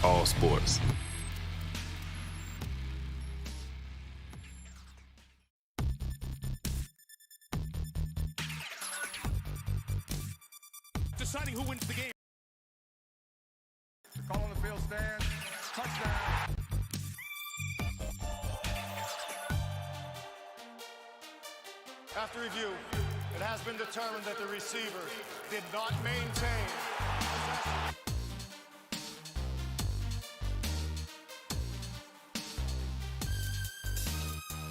all sports. Deciding who wins the game. Call on the field stand. Touchdown. After review, it has been determined that the receiver did not maintain.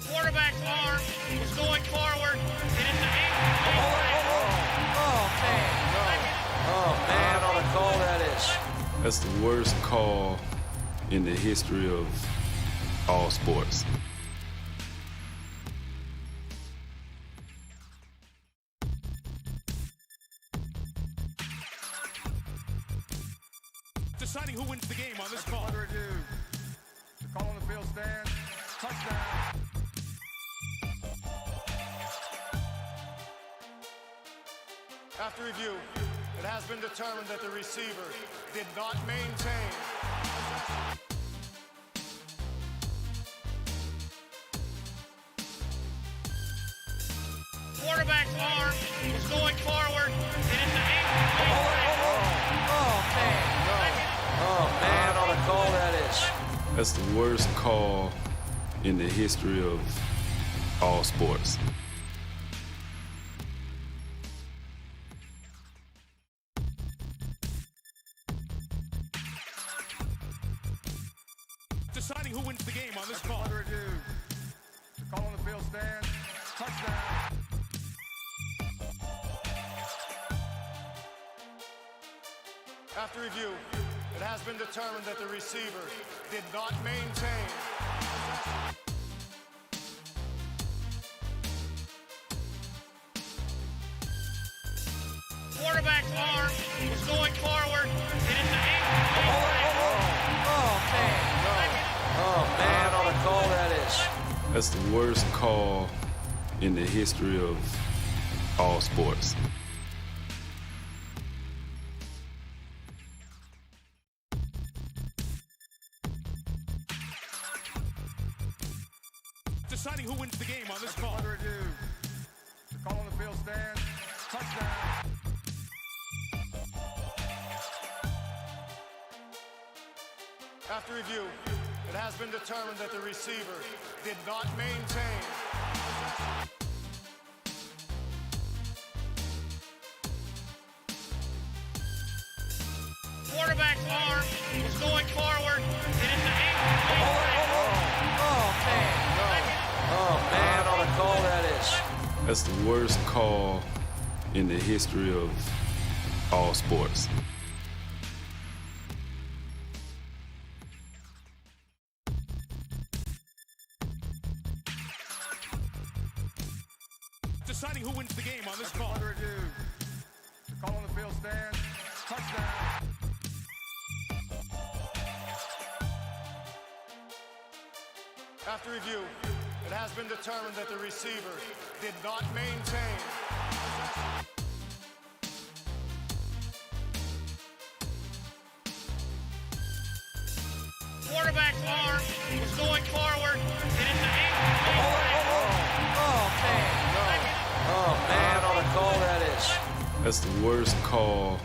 Quarterback's arm was going forward, and it's an Oh, man, on a call that is. That's the worst call in the history of all sports. deciding who wins the game on this call. Under review. Call on the field stand. Touchdown. After review, it has been determined that the receiver did not maintain. Quarterback's arm was going forward, and it's an Oh, man, on a call that is. That's the worst call in the history of all sports. deciding who wins the game on this call. Under review. Call on the field stand. Touchdown. After review, it has been determined that the receiver did not maintain. Quarterback's arm was going forward, and it's an Oh, man, on a call that is. That's the worst call in the history of all sports. deciding who wins the game on this call. Under review. Call on the field stand. Touchdown. After review, it has been determined that the receiver did not maintain. Quarterback's arm was going forward, and it's an Oh, man, on a call that is. That's the worst call in the history of all sports. deciding who wins the game on this call. Under review. Call on the field stand. Touchdown. After review, it has been determined that the receiver did not maintain. Quarterback's arm was going forward, and it's an Oh, man, on a call that is. That's the worst call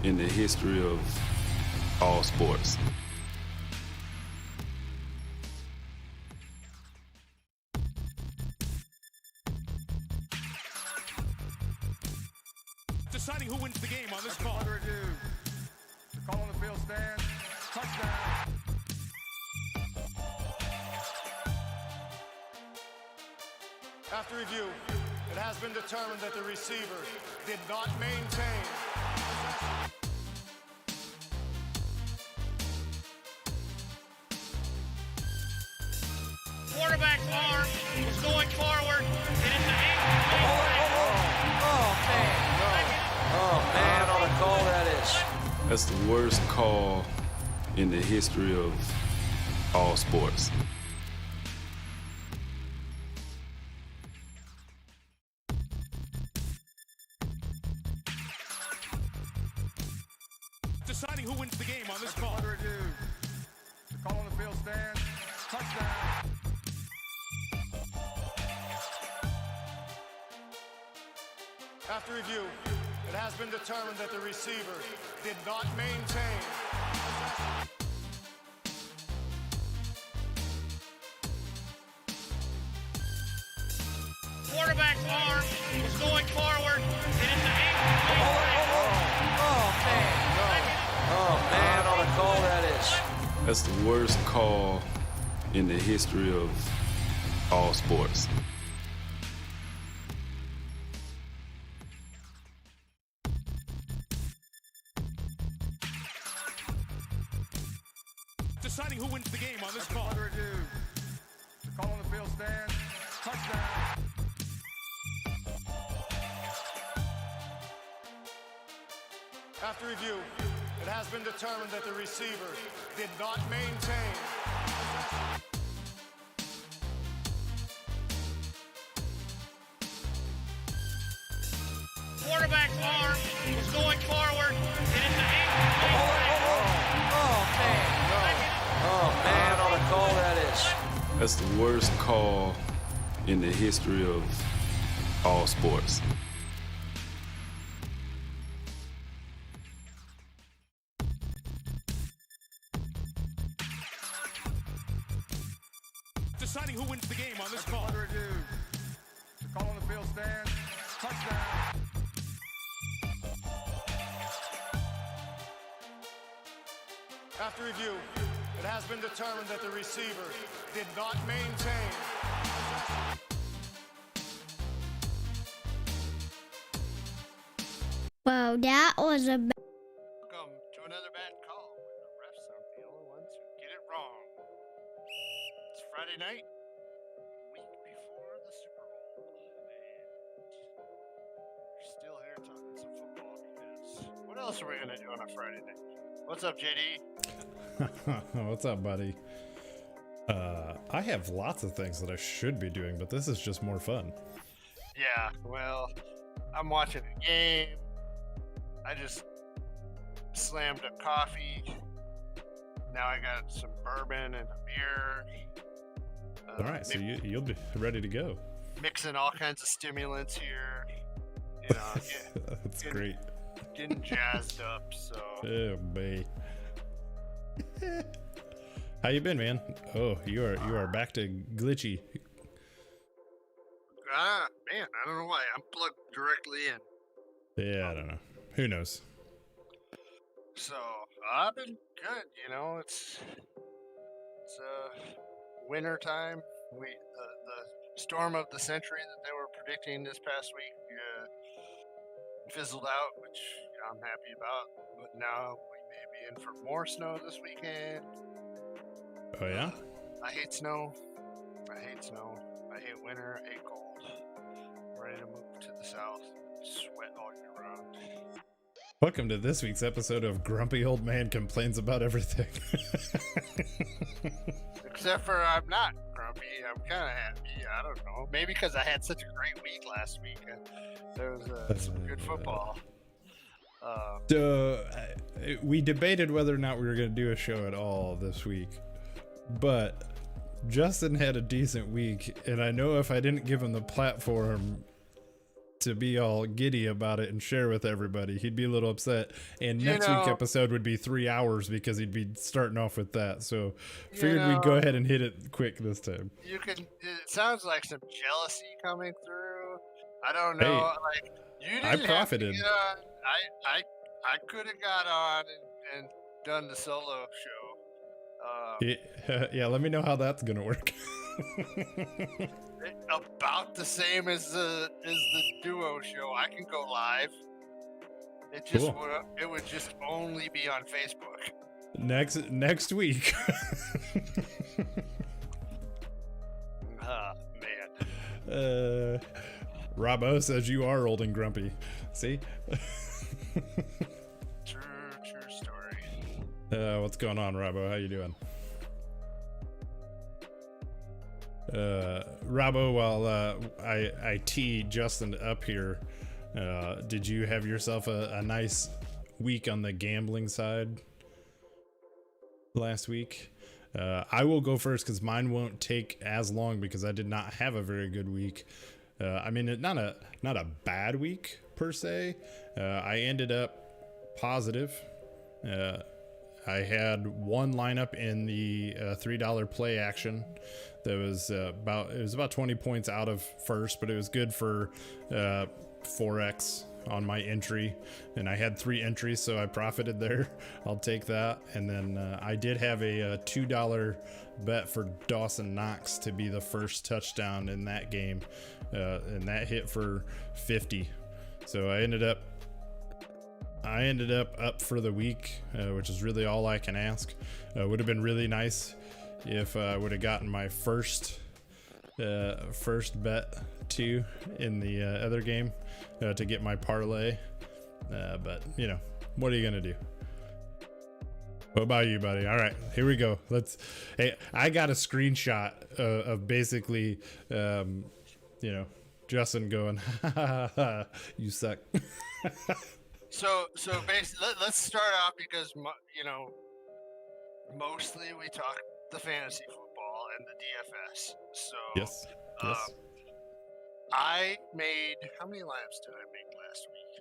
in the history of all sports. deciding who wins the game on this call. Under review. Call on the field stand. Touchdown. After review, it has been determined that the receiver did not maintain. Quarterback's arm was going forward, and it's an Oh, man, on a call that is. That's the worst call in the history of all sports. deciding who wins the game on this call. Under review. Touchdown. After review, it has been determined that the receiver did not maintain possession. Quarterback's arm was going forward, and it's an Oh, man, on a call that is. That's the worst call in the history of all sports. Deciding who wins the game on this call. Under review. The call on the field stands. Touchdown. After review, it has been determined that the receiver did not maintain possession. quarterback's arm was going forward, and it's an Oh, man, on a call that is. That's the worst call in the history of all sports. Deciding who wins the game on this call. Under review. The call on the field stands. Touchdown. After review, it has been determined that the receiver did not maintain possession. Wow, that was a Welcome to another bad call when the refs aren't the only ones who get it wrong. It's Friday night, week before the Super Bowl, and we're still here talking some football because what else are we going to do on a Friday night? What's up, JD? What's up, buddy? I have lots of things that I should be doing, but this is just more fun. Yeah, well, I'm watching a game. I just slammed a coffee. Now I got some bourbon and a beer. All right, so you'll be ready to go. Mixing all kinds of stimulants here. You know, That's great. getting jazzed up. So Oh, babe. How you been, man? Oh, you are back to glitchy. man, I don't know why I'm plugged directly in. Yeah, I don't know. Who knows? So I've been good. You know, it's winter time. The storm of the century that they were predicting this past week fizzled out, which I'm happy about. But now we may be in for more snow this weekend. Oh yeah. I hate snow. I hate winter. I hate cold. I'm ready to move to the south. Sweat all year round. Welcome to this week's episode of Grumpy Old Man Complains About Everything. Except for I'm not grumpy. I'm kind of happy. I don't know. Maybe because I had such a great week last week. There was some good football. So we debated whether or not we were going to do a show at all this week, but Justin had a decent week, and I know if I didn't give him the platform to be all giddy about it and share with everybody, he'd be a little upset. And next week's episode would be 3 hours because he'd be starting off with that. So figured we'd go ahead and hit it quick this time. It sounds like some jealousy coming through. I don't know. Hey, like you didn't I profited. Have to get on. I could have got on and done the solo show. Yeah, let me know how that's gonna work. About the same as the duo show. I can go live. It would just only be on Facebook. Next week. Man. Robbo says you are old and grumpy. See? True story. What's going on, Robbo? How you doing? Robbo, while I tee Justin up here, did you have yourself a nice week on the gambling side last week? I will go first because mine won't take as long because I did not have a very good week. I mean, not a bad week per se. I ended up positive. I had one lineup in the $3 play action that was about 20 points out of first, but it was good for 4x on my entry, and I had 3 entries, so I profited there. I'll take that. And then I did have a $2 bet for Dawson Knox to be the first touchdown in that game, and that hit for 50. So I ended up up for the week, which is really all I can ask. Would have been really nice if I would have gotten my first bet too in the other game to get my parlay. But you know, what are you gonna do? What about you, buddy? All right, here we go. Hey, I got a screenshot of basically, Justin going, "You suck." So basically, let's start off because mostly we talk the fantasy football and the DFS. So Yes. I made, how many lineups did I make last week?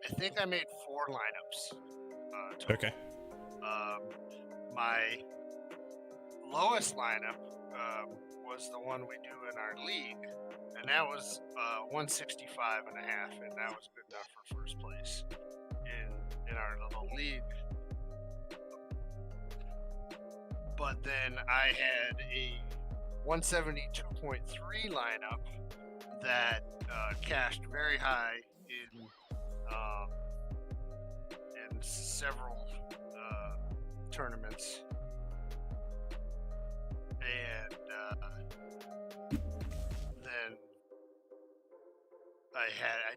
I think I made 4 lineups. Total. Okay. My lowest lineup was the one we do in our league, and that was 165 and a half, and that was good enough for first place in our little league. But then I had a 172.3 lineup that cashed very high in several tournaments, and then I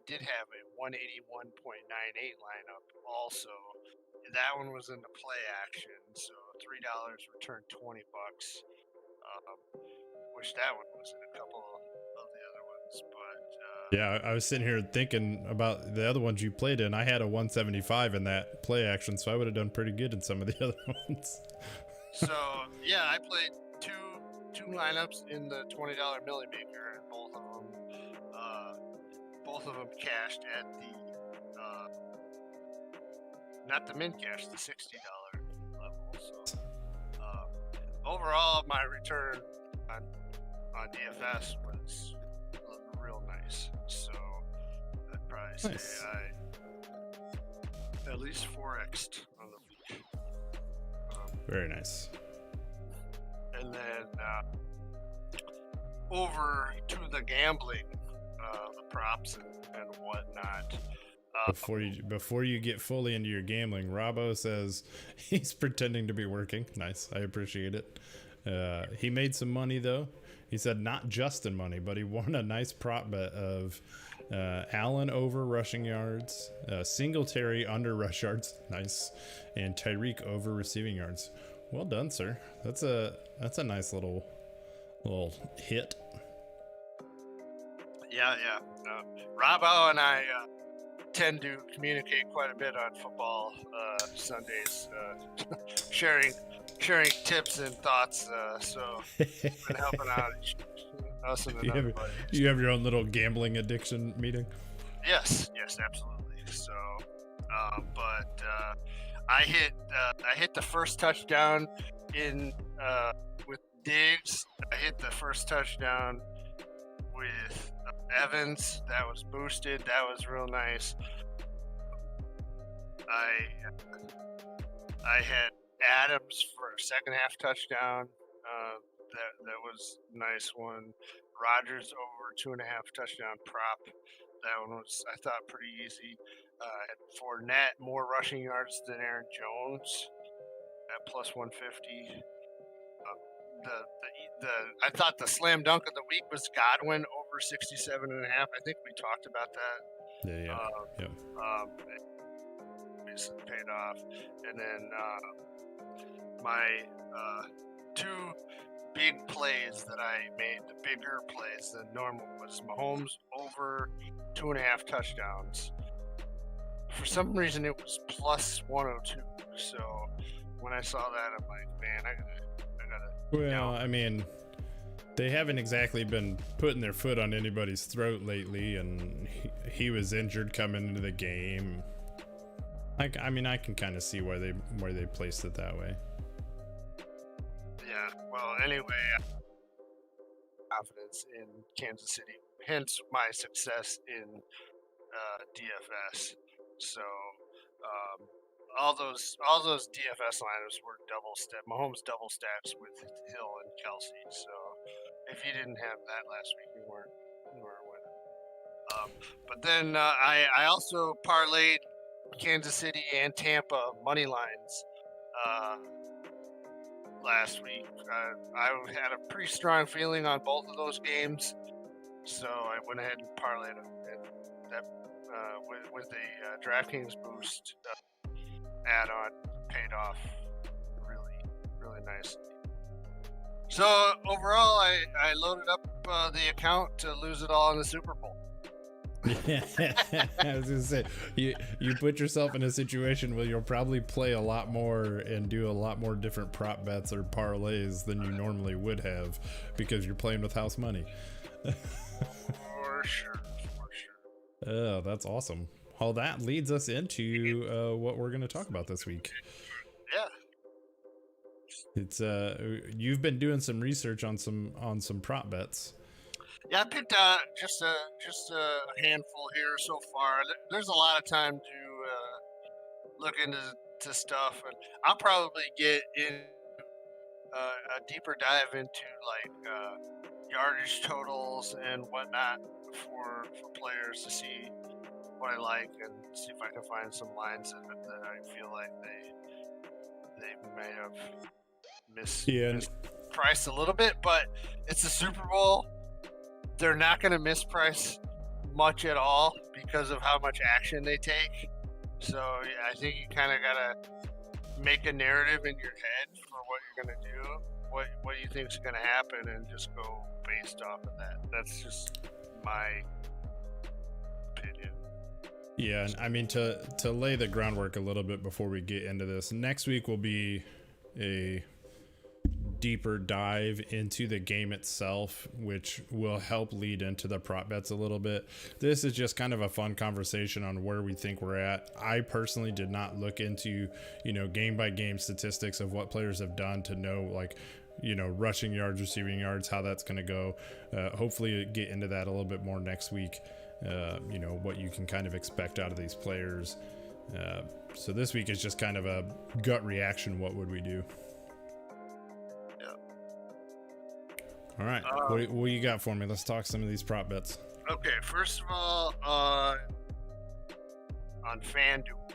did have a 181.98 lineup also. That one was in the play action, so $3 returned $20. Wish that one was in a couple of the other ones, but Yeah, I was sitting here thinking about the other ones you played in. I had a 175 in that play action, so I would have done pretty good in some of the other ones. So yeah, I played two lineups in the $20 Millie Maker, and both of them cashed at the not the min cash, the $60 level. So overall, my return on DFS was real nice. So I'd probably say I at least 4x'd on the week. Very nice. And then over to the gambling, the props and whatnot. Before you get fully into your gambling, Robbo says he's pretending to be working. Nice, I appreciate it. He made some money though. He said not just in money, but he won a nice prop bet of Allen over rushing yards, Singletary under rush yards, nice, and Tyreek over receiving yards. Well done, sir. That's a nice little hit. Yeah. Robbo and I tend to communicate quite a bit on football Sundays, sharing tips and thoughts. So been helping out us and another buddy. You have your own little gambling addiction meeting. Yes, absolutely. So, but I hit the first touchdown in with Diggs. I hit the first touchdown with Evans. That was boosted. That was real nice. I had Adams for a second half touchdown. That was a nice one. Rodgers over 2.5 touchdown prop. That one was, I thought, pretty easy. At Fournette, more rushing yards than Aaron Jones at plus 150. I thought the slam dunk of the week was Godwin over 67.5. I think we talked about that. Yeah. Obviously paid off. And then my 2 big plays that I made, the bigger plays than normal, was Mahomes over 2.5 touchdowns. For some reason, it was plus 102. So when I saw that, I'm like, man, I Well, I mean, they haven't exactly been putting their foot on anybody's throat lately, and he was injured coming into the game. Like, I mean, I can kind of see why they placed it that way. Yeah. Well, anyway, confidence in Kansas City. Hence my success in DFS. So all those DFS lineups were Mahomes double stats with Hill and Kelsey. So if you didn't have that last week, you weren't winning. But then I also parlayed Kansas City and Tampa money lines last week. I had a pretty strong feeling on both of those games, so I went ahead and parlayed them. And that with the DraftKings boost add-on paid off really nicely. So overall, I loaded up the account to lose it all in the Super Bowl. I was gonna say, you put yourself in a situation where you'll probably play a lot more and do a lot more different prop bets or parlays than you normally would have, because you're playing with house money. For sure. Oh, that's awesome. Well, that leads us into what we're going to talk about this week. Yeah. It's you've been doing some research on some prop bets. Yeah, I picked just a handful here so far. There's a lot of time to look into stuff, and I'll probably get in a deeper dive into like yardage totals and whatnot for players to see what I like and see if I can find some lines that I feel like they may have mispriced a little bit. But it's the Super Bowl. They're not going to misprice much at all because of how much action they take. So I think you kind of got to make a narrative in your head for what you're going to do, what you think is going to happen, and just go based off of that. That's just my opinion. Yeah, and I mean, to lay the groundwork a little bit before we get into this, next week will be a deeper dive into the game itself, which will help lead into the prop bets a little bit. This is just kind of a fun conversation on where we think we're at. I personally did not look into, game by game statistics of what players have done to know, like, rushing yards, receiving yards, how that's going to go. Hopefully get into that a little bit more next week. What you can kind of expect out of these players. So this week is just kind of a gut reaction. What would we do? All right, what you got for me? Let's talk some of these prop bets. Okay, first of all, on FanDuel,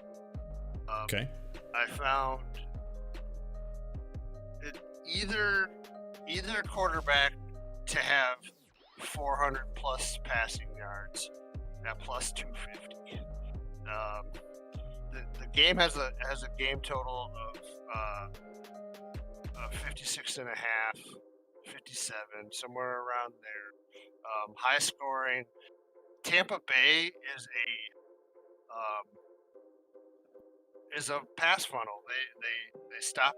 okay, I found it either quarterback to have 400 plus passing yards at plus 250. The game has a game total of 56 and a half. 57, somewhere around there. High scoring. Tampa Bay is a pass funnel. They stop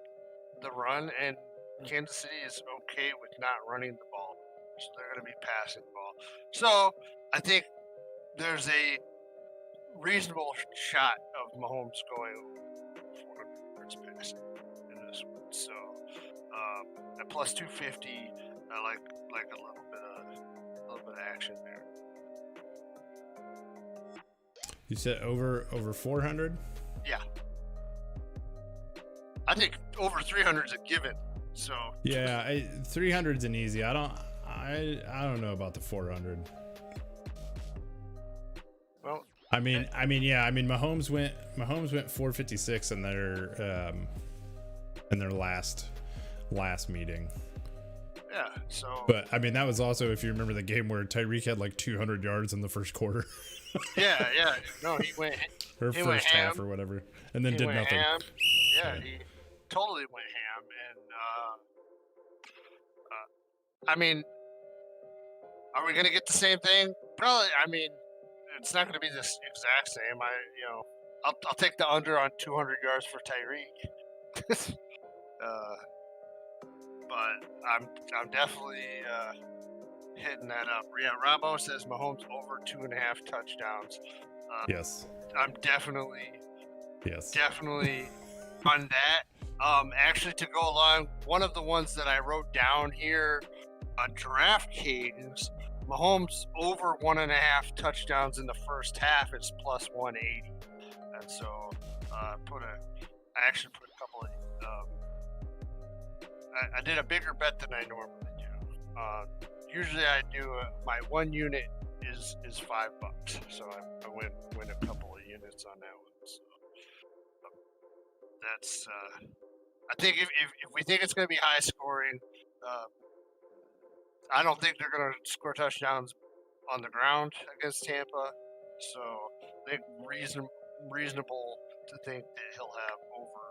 the run, and Kansas City is okay with not running the ball, so they're going to be passing the ball. So I think there's a reasonable shot of Mahomes going 400 yards passing in this one. So at plus 250, I like a little bit of action there. You said over 400? Yeah. I think over 300 is a given. So yeah, 300's an easy. I don't know about the 400. Well, Mahomes went 456 in their last meeting. Yeah, so but I mean, that was also, if you remember, the game where Tyreek had like 200 yards in the first quarter. yeah. No, he went or he first went half ham. Or whatever, and then he did went nothing. Ham. Yeah, he totally went ham. And I mean, are we gonna get the same thing? Probably. I mean, it's not gonna be this exact same. I'll take the under on 200 yards for Tyreek. but I'm definitely hitting that up. Yeah, Robbo says Mahomes over 2.5 touchdowns. Yes. I'm definitely Yes. on that. Actually, to go along, one of the ones that I wrote down here on DraftKings, Mahomes over 1.5 touchdowns in the first half is plus 180, and so I actually put a couple of. I did a bigger bet than I normally do. Usually I do my one unit is $5, so I win a couple of units on that one. So that's I think if we think it's going to be high scoring, I don't think they're going to score touchdowns on the ground against Tampa. So I think reasonable to think that he'll have over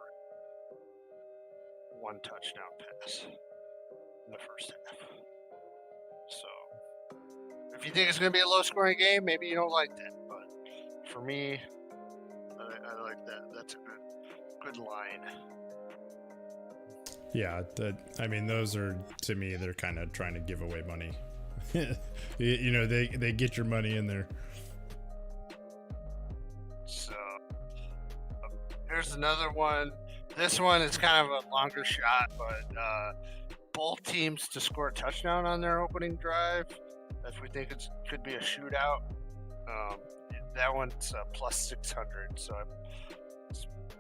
one touchdown pass in the first half. So if you think it's going to be a low scoring game, maybe you don't like that. But for me, I like that. That's a good line. Yeah, I mean, those are, to me, they're kind of trying to give away money. You know, they get your money in there. So here's another one. This one is kind of a longer shot, but both teams to score a touchdown on their opening drive. If we think it could be a shootout, that one's plus 600. So I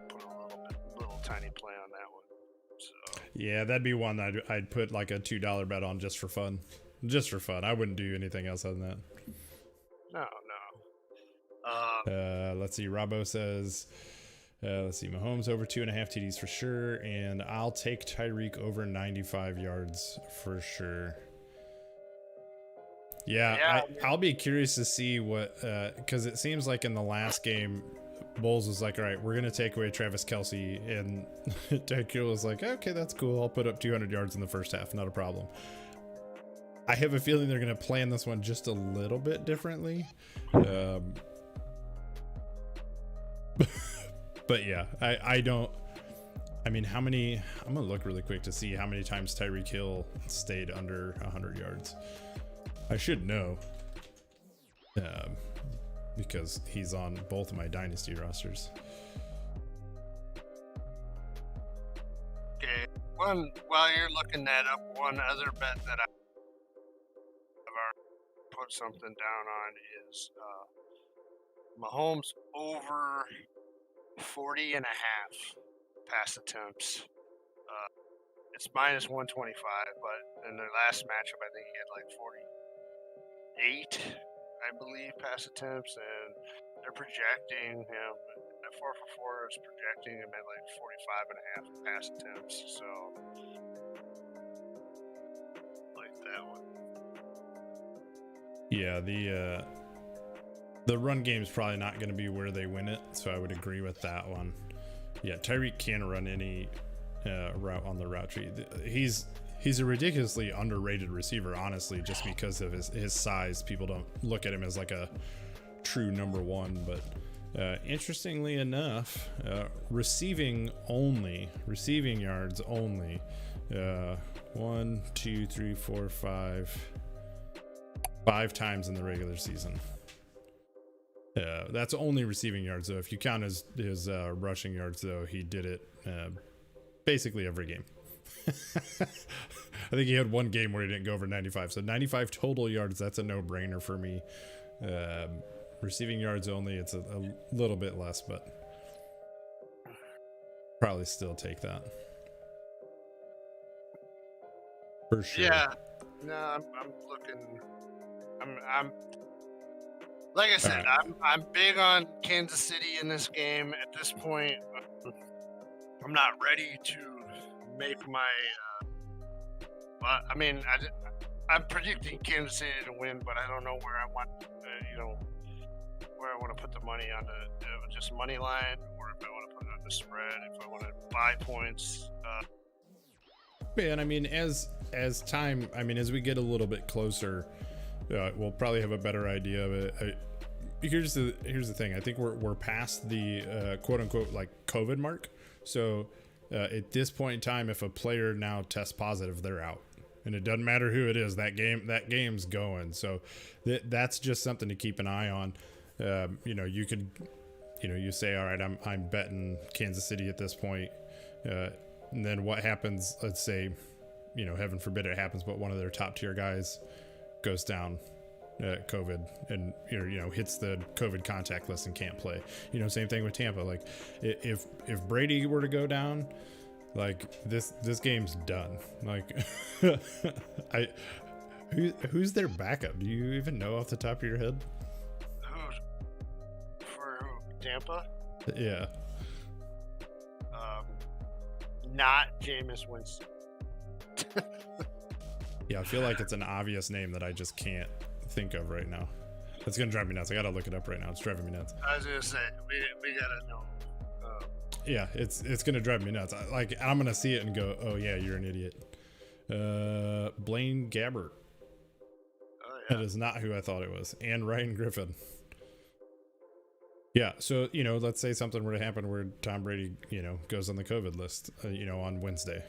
put a little tiny play on that one. So Yeah, that'd be one that I'd put like a $2 bet on just for fun. Just for fun. I wouldn't do anything else other than that. No. Let's see. Robbo says, let's see. Mahomes over 2.5 TDs for sure. And I'll take Tyreek over 95 yards for sure. Yeah, I'll be curious to see what, because it seems like in the last game, Bowles was like, all right, we're going to take away Travis Kelce. And Tyreek was like, okay, that's cool. I'll put up 200 yards in the first half. Not a problem. I have a feeling they're going to plan this one just a little bit differently. But yeah, I mean, how many, I'm going to look really quick to see how many times Tyreek Hill stayed under 100 yards. I should know, because he's on both of my dynasty rosters. Okay, while you're looking that up, one other bet that I've already put something down on is Mahomes over 40.5 pass attempts. It's minus 125, but in the last matchup, I think he had like 48, I believe, pass attempts, and they're projecting him at 4for4 is projecting him at like 45.5 pass attempts. So, like that one. Yeah, the run game is probably not going to be where they win it, so I would agree with that one. Yeah, Tyreek can run any route on the route tree. He's a ridiculously underrated receiver, honestly, just because of his size. People don't look at him as like a true number one, but interestingly enough, receiving yards only, 1, 2, 3, 4, 5 times in the regular season. That's only receiving yards, though. If you count his rushing yards, though, he did it basically every game. I think he had one game where he didn't go over 95. So 95 total yards, that's a no-brainer for me. Receiving yards only, it's a little bit less, but probably still take that. For sure. Yeah. No, I'm looking. I'm like I said, right. I'm big on Kansas City in this game. At this point, I'm not ready to make my. I mean, I'm predicting Kansas City to win, but I don't know where I want, where I want to put the money on the just money line, or if I want to put it on the spread, if I want to buy points. And I mean, as time, I mean, as we get a little bit closer, we'll probably have a better idea of it. Here's the thing. I think we're past the quote unquote like COVID mark. So At this point in time, if a player now tests positive, they're out, and it doesn't matter who it is. That game's going. So that's just something to keep an eye on. You could, you say, all right, I'm betting Kansas City at this point, and then what happens? Let's say, heaven forbid it happens, but one of their top tier guys goes down. COVID and hits the COVID contact list and can't play. Same thing with Tampa. Like if Brady were to go down, like this game's done. Like who's their backup? Do you even know off the top of your head? For who? Tampa? Yeah. Not Jameis Winston. Yeah, I feel like it's an obvious name that I just can't think of right now. That's gonna drive me nuts. I gotta look it up right now. It's driving me nuts. I was gonna say we gotta know. Yeah, it's gonna drive me nuts. I'm gonna see it and go, oh yeah, you're an idiot. Blaine Gabbert. Oh, yeah. That is not who I thought it was. And Ryan Griffin. Yeah, so let's say something were to happen where Tom Brady goes on the COVID list on Wednesday.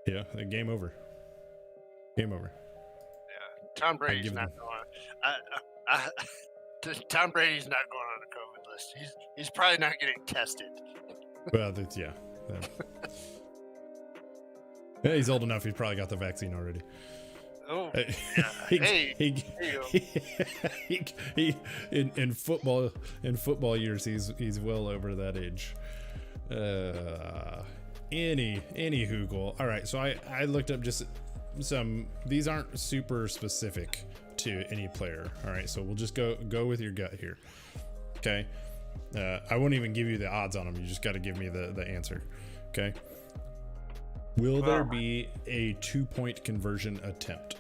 Yeah, game over. Game over. Tom Brady's not going. Tom Brady's not going on a COVID list. He's probably not getting tested. Well, yeah. Yeah, he's old enough. He's probably got the vaccine already. Oh, in football years, he's well over that age. Any Google. All right, so I looked up just some. These aren't super specific to any player. All right, so we'll just go with your gut here. Okay, I won't even give you the odds on them. You just got to give me the answer. Okay. Will there be a 2-point conversion attempt?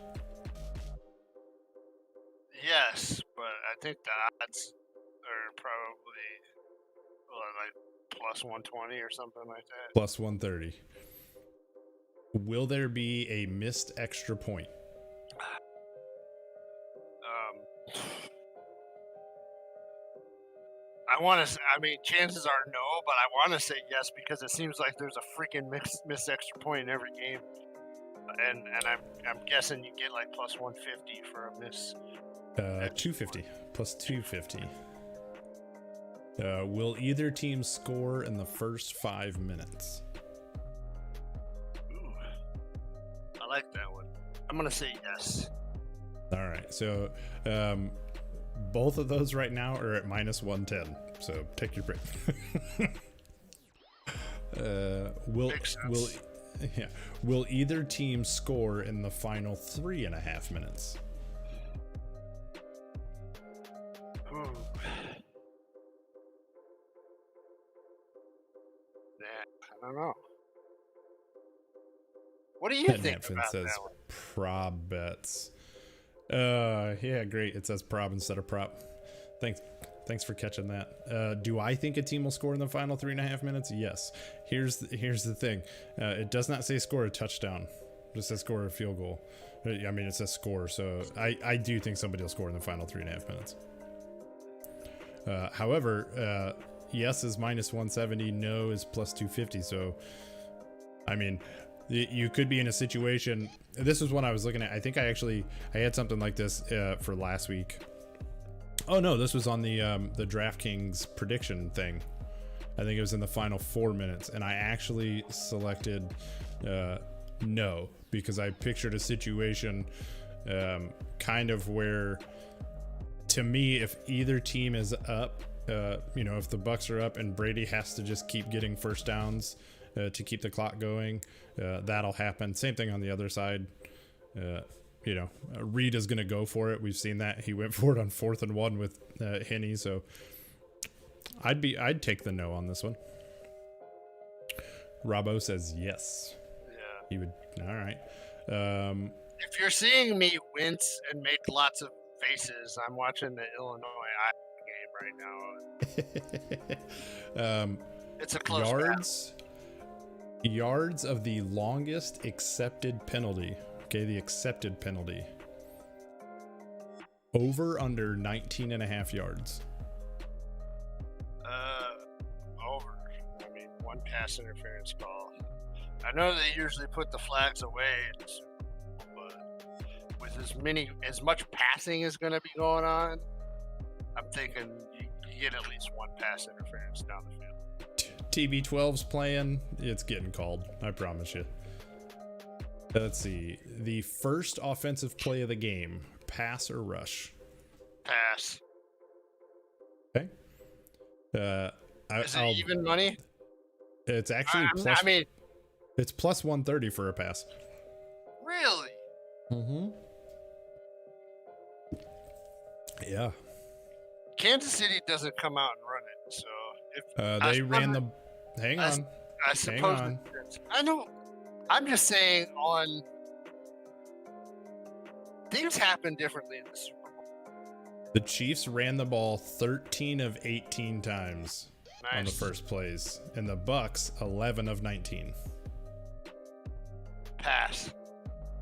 Yes, but I think the odds are probably like plus 120 or something like that. Plus 130. Will there be a missed extra point? Chances are no, but I want to say yes because it seems like there's a freaking missed extra point in every game, and I'm guessing you get like plus 150 for a miss. 250 plus 250. Will either team score in the first 5 minutes? Ooh, I like that one. I'm gonna say yes. All right, so both of those right now are at minus 110. So take your pick. Will either team score in the final 3.5 minutes? Ooh. I don't know. What do you think about says that one? Prob bets. Yeah, great. It says Prob instead of prop. Thanks for catching that. Do I think a team will score in the final 3.5 minutes? Yes. Here's the thing. It does not say score a touchdown. It just says score a field goal. I mean, it says score. So I do think somebody will score in the final 3.5 minutes. However, yes is minus 170. No is plus 250. So, I mean, you could be in a situation. This is one I was looking at. I think I had something like this for last week. Oh no, this was on the DraftKings prediction thing. I think it was in the final 4 minutes, and I actually selected no because I pictured a situation kind of where, to me, if either team is up, if the Bucks are up and Brady has to just keep getting first downs to keep the clock going, that'll happen. Same thing on the other side. Reed is going to go for it. We've seen that. He went for it on 4th and 1 with Henne. So I'd take the no on this one. Robbo says yes. Yeah. He would. All right. If you're seeing me wince and make lots of faces, I'm watching the Illinois Iowa game right now. It's a close yards of the longest accepted penalty. Okay, the accepted penalty. Over under 19.5 yards. Over. I mean, one pass interference call. I know they usually put the flags away in the Super Bowl, but with as much passing is going to be going on, I'm thinking you get at least one pass interference down the field. TB12's playing, it's getting called, I promise you. Let's see. The first offensive play of the game, pass or rush? Pass. Okay. Is it even money? It's actually it's plus 130 for a pass. Really? Mm-hmm. Yeah. Kansas City doesn't come out and run it, so if they ran the. Hang on. I suppose. Hang on. I know. I'm just saying, on things happen differently in the Super Bowl. The Chiefs ran the ball 13 of 18 times on the first plays, and the Bucks 11 of 19. Pass.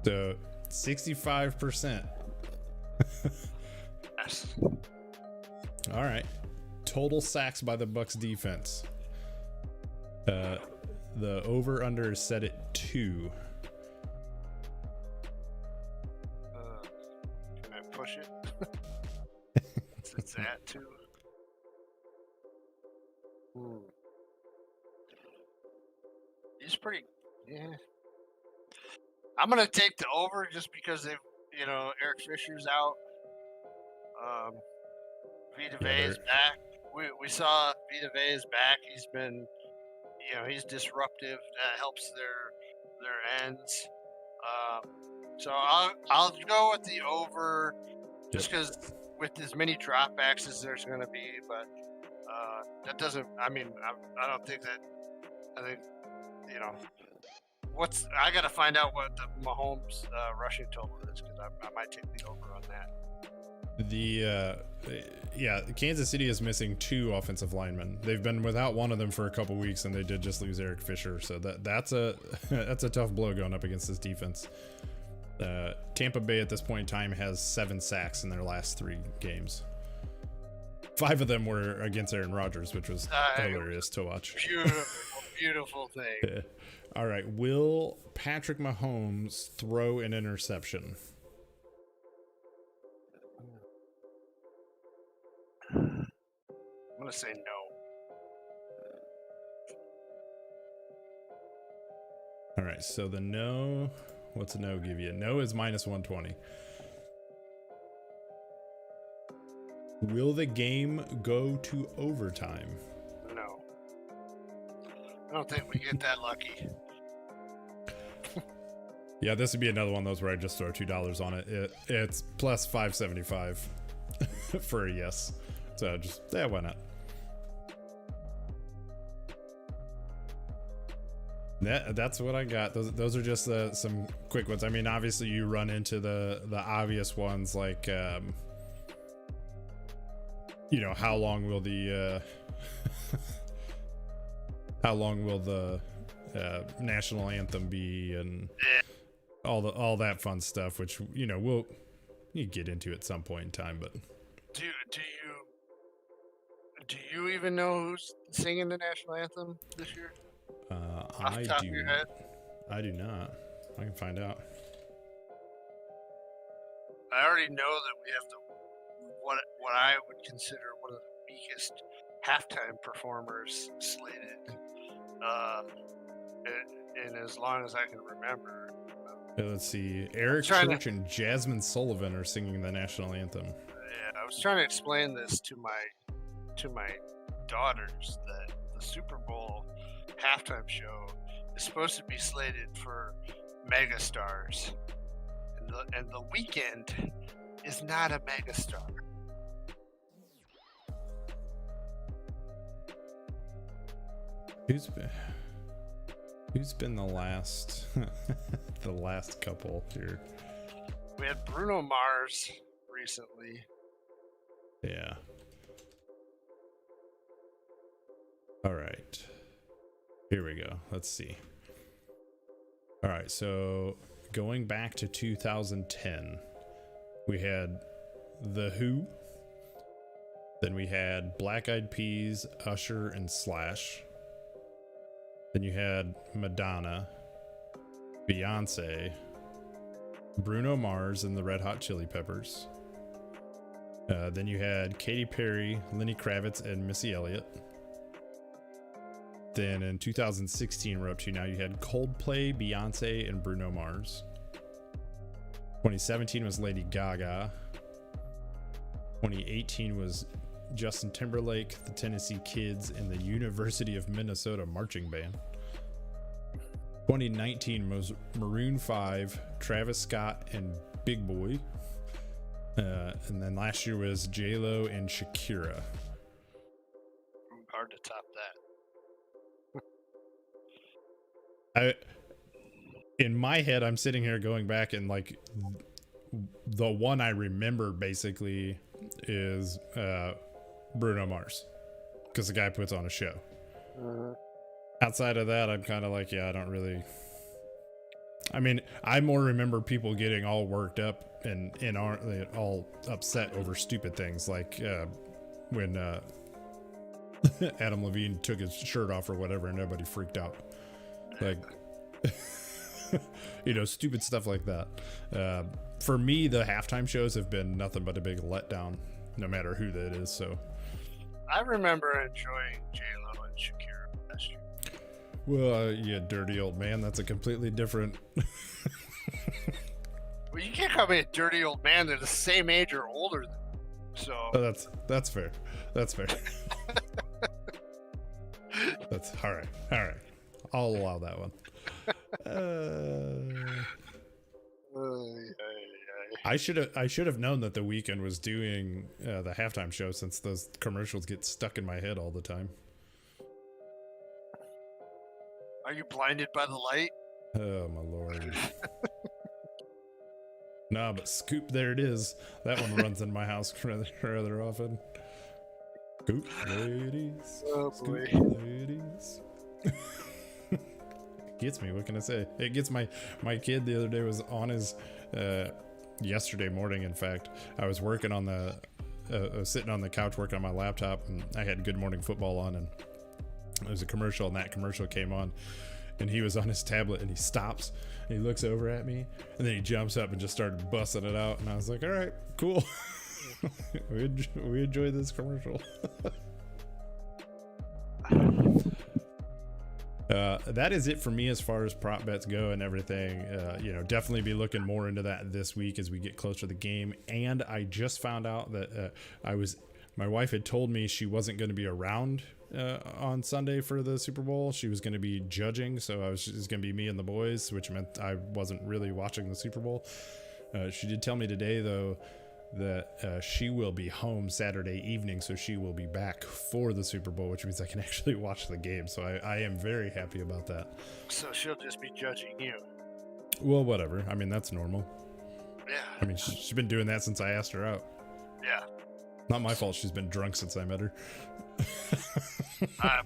So 65%. Pass. All right. Total sacks by the Bucks defense. The over-under is set at 2. Can I push it? It's at 2. He's pretty. Yeah. I'm gonna take the over just because Eric Fisher's out. Vita Vea is back. We saw Vita Vea is back. He's been, he's disruptive. That helps their ends. So I'll go with the over, just because with as many dropbacks as there's going to be. But that doesn't. I mean, I don't think that. I think I got to find out what the Mahomes rushing total is, because I might take the over on that. Kansas City is missing 2 offensive linemen. They've been without one of them for a couple weeks, and they did just lose Eric Fisher. So that's a that's a tough blow going up against this defense. Tampa Bay at this point in time has 7 sacks in their last 3 games. 5 of them were against Aaron Rodgers, which was hilarious to watch. Beautiful thing. All right, will Patrick Mahomes throw an interception? I'm gonna say no. All right, so the no, what's a no give you? No is minus 120. Will the game go to overtime? No. I don't think we get that lucky. Yeah, this would be another one of those where I just throw $2 on it. It's plus 575 for a yes. So just, why not? That's what I got. Those are just some quick ones. I mean, obviously you run into the obvious ones like, how long will the national anthem be, and all that fun stuff, which we'll get into at some point in time. But do you even know who's singing the national anthem this year? Off the top of your head? I do not. I can find out. I already know that we have what I would consider one of the weakest halftime performers slated. And as long as I can remember. Let's see. Eric Church and Jasmine Sullivan are singing the national anthem. Yeah, I was trying to explain this to my daughters that the Super Bowl halftime show is supposed to be slated for megastars, and the Weeknd is not a megastar. Who's been the last the last couple here? We had Bruno Mars recently. Yeah. All right. Here we go. Let's see. All right, so going back to 2010, we had The Who. Then we had Black Eyed Peas, Usher, and Slash. Then you had Madonna, Beyonce, Bruno Mars and the Red Hot Chili Peppers. Then you had Katy Perry, Lenny Kravitz, and Missy Elliott. Then in 2016, we're up to now, you had Coldplay, Beyonce, and Bruno Mars. 2017 was Lady Gaga. 2018 was Justin Timberlake, the Tennessee Kids, and the University of Minnesota Marching Band. 2019 was Maroon 5, Travis Scott, and Big Boy. And then last year was J-Lo and Shakira. Hard to top that. In my head, I'm sitting here going back and like the one I remember basically is Bruno Mars, because the guy puts on a show. Outside of that, I'm kind of like, yeah, I don't really. I mean, I more remember people getting all worked up and all upset over stupid things, like when Adam Levine took his shirt off or whatever, and everybody freaked out. Like, stupid stuff like that. For me, the halftime shows have been nothing but a big letdown, no matter who that is. So, I remember enjoying J-Lo and Shakira last year. Well, yeah, dirty old man. That's a completely different. Well, you can't call me a dirty old man. They're the same age or older than me. So that's fair. That's fair. That's all right. All right, I'll allow that one. I should have known that The Weeknd was doing the halftime show, since those commercials get stuck in my head all the time. Are you blinded by the light? Oh my lord. Nah, but Scoop, there it is. That one runs in my house rather often. Scoop ladies. Oh Scoop boy. ladies. Gets me, what can I say? It gets my kid the other day was on his yesterday morning, in fact. I was working on sitting on the couch working on my laptop, and I had Good Morning Football on, and there was a commercial, and that commercial came on, and he was on his tablet, and he stops and he looks over at me, and then he jumps up and just started busting it out, and I was like, all right, cool. we enjoy this commercial. That is it for me as far as prop bets go and everything. Definitely be looking more into that this week as we get closer to the game. And I just found out that my wife had told me she wasn't going to be around on Sunday for the Super Bowl. She was going to be judging, so it was going to be me and the boys, which meant I wasn't really watching the Super Bowl. She did tell me today, though, that she will be home Saturday evening, so she will be back for the Super Bowl, which means I can actually watch the game. So I am very happy about that. So she'll just be judging you. Well, whatever. I mean, that's normal. Yeah. I mean, she's been doing that since I asked her out. Yeah. Not my fault. She's been drunk since I met her.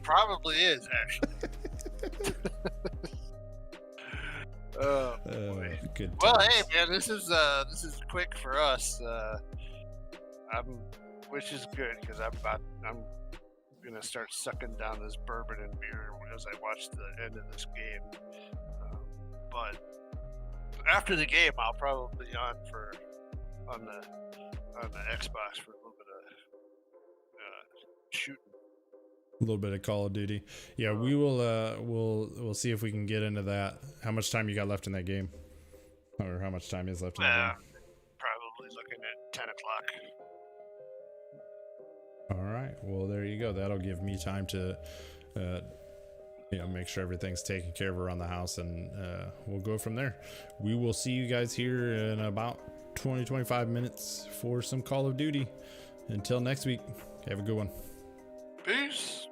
Probably is, actually. Oh boy. Good Well, times. hey man, this is quick for us. Which is good, because I'm gonna start sucking down this bourbon and beer as I watch the end of this game. But after the game, I'll probably be on the Xbox for a little bit of shooting. A little bit of Call of Duty. Yeah, we will. We'll see if we can get into that. How much time you got left in that game, or how much time is left in that game? Probably looking at 10 o'clock. All right. Well, there you go. That'll give me time to, make sure everything's taken care of around the house, and we'll go from there. We will see you guys here in about 20-25 minutes for some Call of Duty. Until next week, have a good one. Peace.